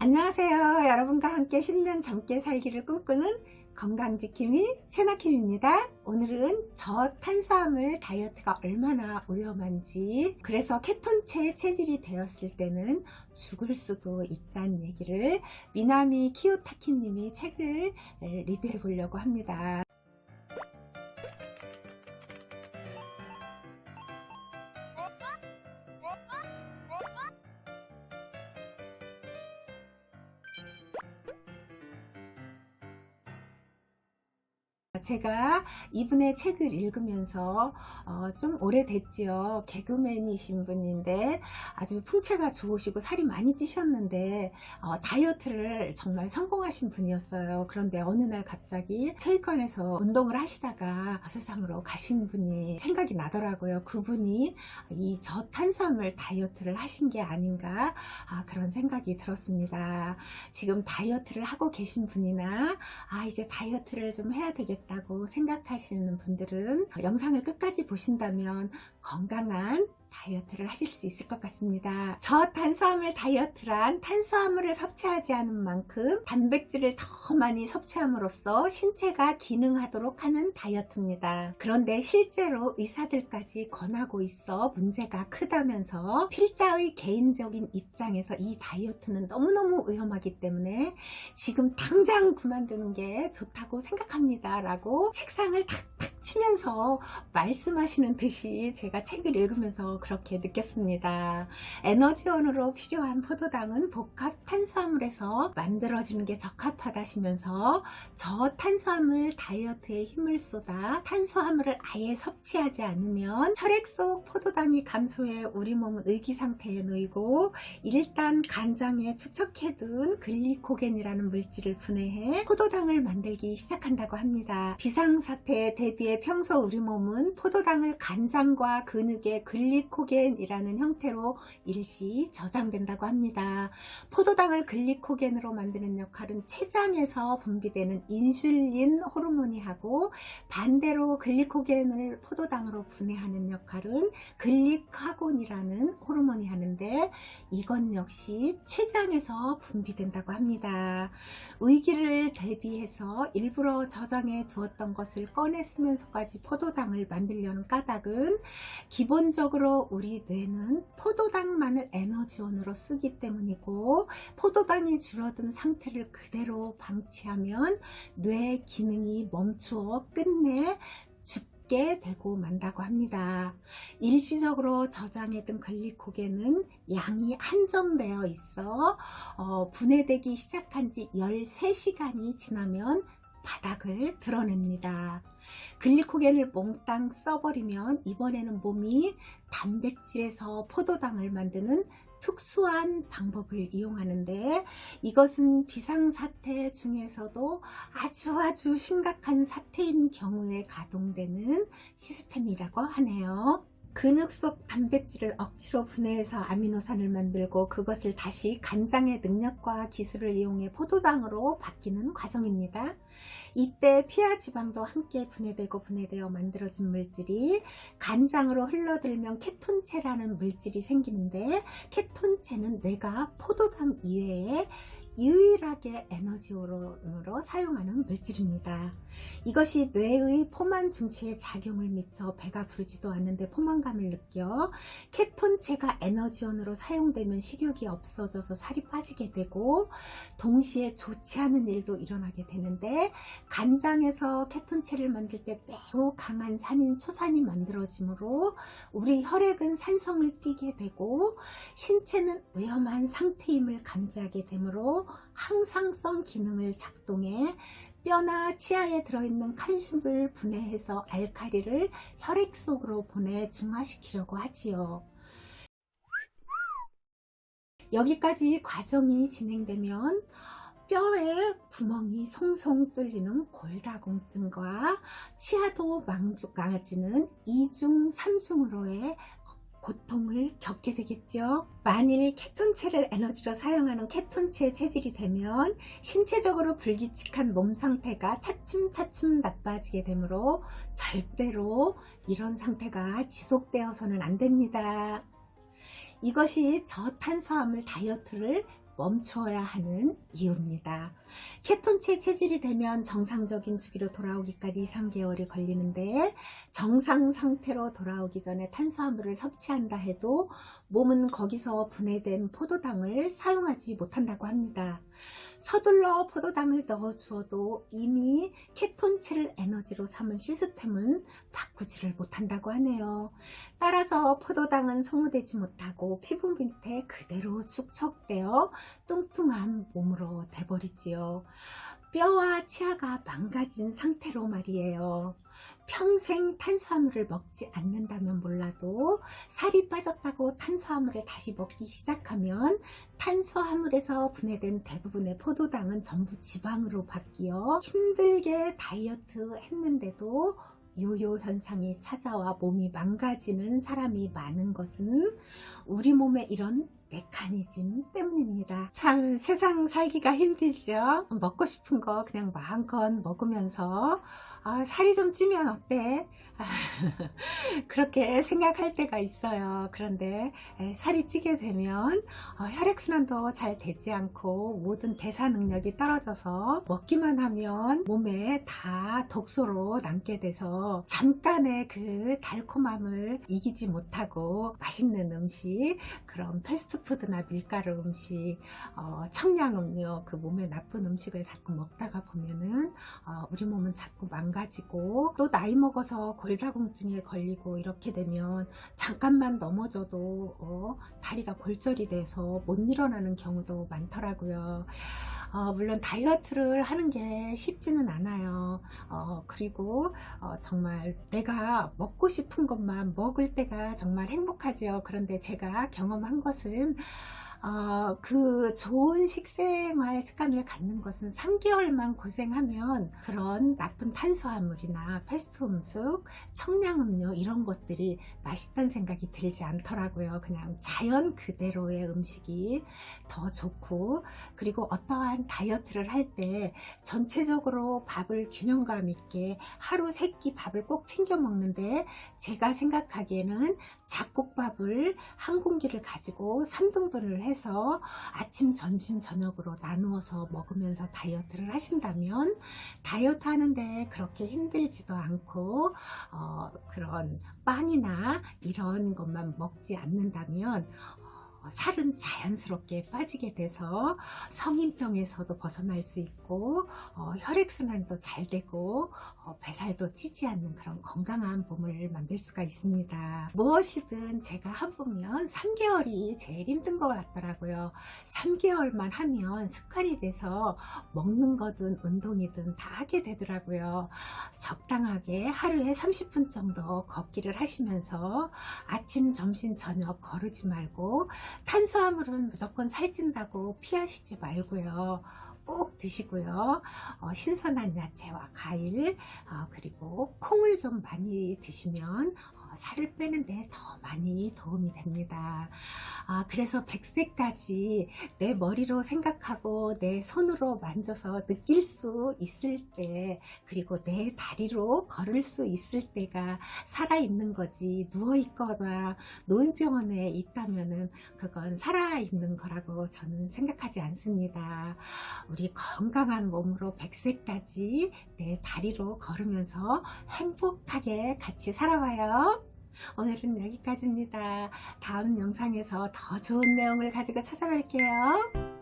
안녕하세요. 여러분과 함께 10년 젊게 살기를 꿈꾸는 건강지킴이 세나킴입니다. 오늘은 저탄수화물 다이어트가 얼마나 위험한지, 그래서 케톤체 체질이 되었을 때는 죽을 수도 있다는 얘기를 미나미 키요타키 님이 책을 리뷰해 보려고 합니다. 제가 이분의 책을 읽으면서 좀 오래됐죠. 개그맨이신 분인데 아주 풍채가 좋으시고 살이 많이 찌셨는데 다이어트를 정말 성공하신 분이었어요. 그런데 어느 날 갑자기 체육관에서 운동을 하시다가 세상으로 가신 분이 생각이 나더라고요. 그분이 이 저탄수화물 다이어트를 하신 게 아닌가, 그런 생각이 들었습니다. 지금 다이어트를 하고 계신 분이나 이제 다이어트를 좀 해야 되겠다 다고 생각하시는 분들은 영상을 끝까지 보신다면 건강한 다이어트를 하실 수 있을 것 같습니다. 저탄수화물 다이어트란 탄수화물을 섭취하지 않은 만큼 단백질을 더 많이 섭취함으로써 신체가 기능하도록 하는 다이어트입니다. 그런데 실제로 의사들까지 권하고 있어 문제가 크다면서 필자의 개인적인 입장에서 이 다이어트는 너무너무 위험하기 때문에 지금 당장 그만두는 게 좋다고 생각합니다 라고 책상을 탁탁 치면서 말씀하시는 듯이 제가 책을 읽으면서 그렇게 느꼈습니다. 에너지원으로 필요한 포도당은 복합 탄수화물에서 만들어지는 게 적합하다시면서 저탄수화물 다이어트에 힘을 쏟아 탄수화물을 아예 섭취하지 않으면 혈액 속 포도당이 감소해 우리 몸은 의기 상태에 놓이고 일단 간장에 축적해둔 글리코겐이라는 물질을 분해해 포도당을 만들기 시작한다고 합니다. 비상사태에 대비해 평소 우리 몸은 포도당을 간장과 근육의 글리코겐이라는 형태로 일시 저장된다고 합니다. 포도당을 글리코겐으로 만드는 역할은 췌장에서 분비되는 인슐린 호르몬이 하고, 반대로 글리코겐을 포도당으로 분해하는 역할은 글리카곤이라는 호르몬이 하는데, 이건 역시 췌장에서 분비된다고 합니다. 위기를 대비해서 일부러 저장해 두었던 것을 꺼내 쓰면서까지 포도당을 만들려는 까닭은 기본적으로 우리 뇌는 포도당만을 에너지원으로 쓰기 때문이고, 포도당이 줄어든 상태를 그대로 방치하면 뇌 기능이 멈추어 끝내 죽게 되고 만다고 합니다. 일시적으로 저장해둔 글리코겐은 양이 한정되어 있어 분해되기 시작한 지 13시간이 지나면 바닥을 드러냅니다. 글리코겐을 몽땅 써버리면 이번에는 몸이 단백질에서 포도당을 만드는 특수한 방법을 이용하는데, 이것은 비상사태 중에서도 아주 심각한 사태인 경우에 가동되는 시스템이라고 하네요. 근육 속 단백질을 억지로 분해해서 아미노산을 만들고 그것을 다시 간장의 능력과 기술을 이용해 포도당으로 바뀌는 과정입니다. 이때 피하 지방도 함께 분해되어 만들어진 물질이 간장으로 흘러들면 케톤체라는 물질이 생기는데, 케톤체는 뇌가 포도당 이외에 유일하게 에너지원으로 사용하는 물질입니다. 이것이 뇌의 포만 중추에 작용을 미쳐 배가 부르지도 않는데 포만감을 느껴 케톤체가 에너지원으로 사용되면 식욕이 없어져서 살이 빠지게 되고, 동시에 좋지 않은 일도 일어나게 되는데, 간장에서 케톤체를 만들 때 매우 강한 산인 초산이 만들어지므로 우리 혈액은 산성을 띠게 되고 신체는 위험한 상태임을 감지하게 되므로 항상성 기능을 작동해 뼈나 치아에 들어있는 칼슘을 분해해서 알칼리를 혈액 속으로 보내 중화시키려고 하지요. 여기까지 과정이 진행되면 뼈에 구멍이 송송 뚫리는 골다공증과 치아도 망가지는 2중, 3중으로의 고통을 겪게 되겠죠. 만일 케톤체를 에너지로 사용하는 케톤체 체질이 되면 신체적으로 불규칙한 몸 상태가 차츰차츰 나빠지게 되므로 절대로 이런 상태가 지속되어서는 안 됩니다. 이것이 저탄수화물 다이어트를 멈춰야 하는 이유입니다. 케톤체 체질이 되면 정상적인 주기로 돌아오기까지 2, 3개월이 걸리는데 정상 상태로 돌아오기 전에 탄수화물을 섭취한다 해도 몸은 거기서 분해된 포도당을 사용하지 못한다고 합니다. 서둘러 포도당을 넣어 주어도 이미 케톤체를 에너지로 삼은 시스템은 바꾸지를 못한다고 하네요. 따라서 포도당은 소모되지 못하고 피부 밑에 그대로 축적되어 뚱뚱한 몸으로 돼버리지요. 뼈와 치아가 망가진 상태로 말이에요. 평생 탄수화물을 먹지 않는다면 몰라도 살이 빠졌다고 탄수화물을 다시 먹기 시작하면 탄수화물에서 분해된 대부분의 포도당은 전부 지방으로 바뀌어 힘들게 다이어트 했는데도 요요 현상이 찾아와 몸이 망가지는 사람이 많은 것은 우리 몸의 이런 메커니즘 때문입니다. 참 세상 살기가 힘들죠. 먹고 싶은 거 그냥 마음껏 먹으면서 살이 좀 찌면 어때? 그렇게 생각할 때가 있어요. 그런데 살이 찌게 되면 혈액순환도 잘 되지 않고 모든 대사 능력이 떨어져서 먹기만 하면 몸에 다 독소로 남게 돼서 잠깐의 그 달콤함을 이기지 못하고 맛있는 음식, 그런 패스트푸드나 밀가루 음식, 청량음료, 그 몸에 나쁜 음식을 자꾸 먹다가 보면은 우리 몸은 자꾸 망가지고 또 나이 먹어서 골다공증에 걸리고 이렇게 되면 잠깐만 넘어져도 다리가 골절이 돼서 못 일어나는 경우도 많더라고요. 물론 다이어트를 하는 게 쉽지는 않아요. 그리고 정말 내가 먹고 싶은 것만 먹을 때가 정말 행복하죠. 그런데 제가 경험한 것은 그 좋은 식생활 습관을 갖는 것은 3개월만 고생하면 그런 나쁜 탄수화물이나 패스트 음식, 청량음료 이런 것들이 맛있다는 생각이 들지 않더라고요. 그냥 자연 그대로의 음식이 더 좋고, 그리고 어떠한 다이어트를 할 때 전체적으로 밥을 균형감 있게 하루 3끼 밥을 꼭 챙겨 먹는데, 제가 생각하기에는 잡곡밥을 한 공기를 가지고 3등분을 해서 아침, 점심, 저녁으로 나누어서 먹으면서 다이어트를 하신다면 다이어트 하는데 그렇게 힘들지도 않고 그런 빵이나 이런 것만 먹지 않는다면 살은 자연스럽게 빠지게 돼서 성인병에서도 벗어날 수 있고 혈액순환도 잘 되고 배살도 찌지 않는 그런 건강한 몸을 만들 수가 있습니다. 무엇이든 제가 해보면 3개월이 제일 힘든 것 같더라고요. 3개월만 하면 습관이 돼서 먹는 거든 운동이든 다 하게 되더라고요. 적당하게 하루에 30분 정도 걷기를 하시면서 아침, 점심, 저녁 거르지 말고, 탄수화물은 무조건 살찐다고 피하시지 말고요. 꼭 드시고요. 신선한 야채와 과일, 그리고 콩을 좀 많이 드시면 살을 빼는데 더 많이 도움이 됩니다. 그래서 100세까지 내 머리로 생각하고 내 손으로 만져서 느낄 수 있을 때, 그리고 내 다리로 걸을 수 있을 때가 살아있는 거지, 누워있거나 노인병원에 있다면은 그건 살아있는 거라고 저는 생각하지 않습니다. 우리 건강한 몸으로 100세까지 내 다리로 걸으면서 행복하게 같이 살아봐요. 오늘은 여기까지입니다. 다음 영상에서 더 좋은 내용을 가지고 찾아뵐게요.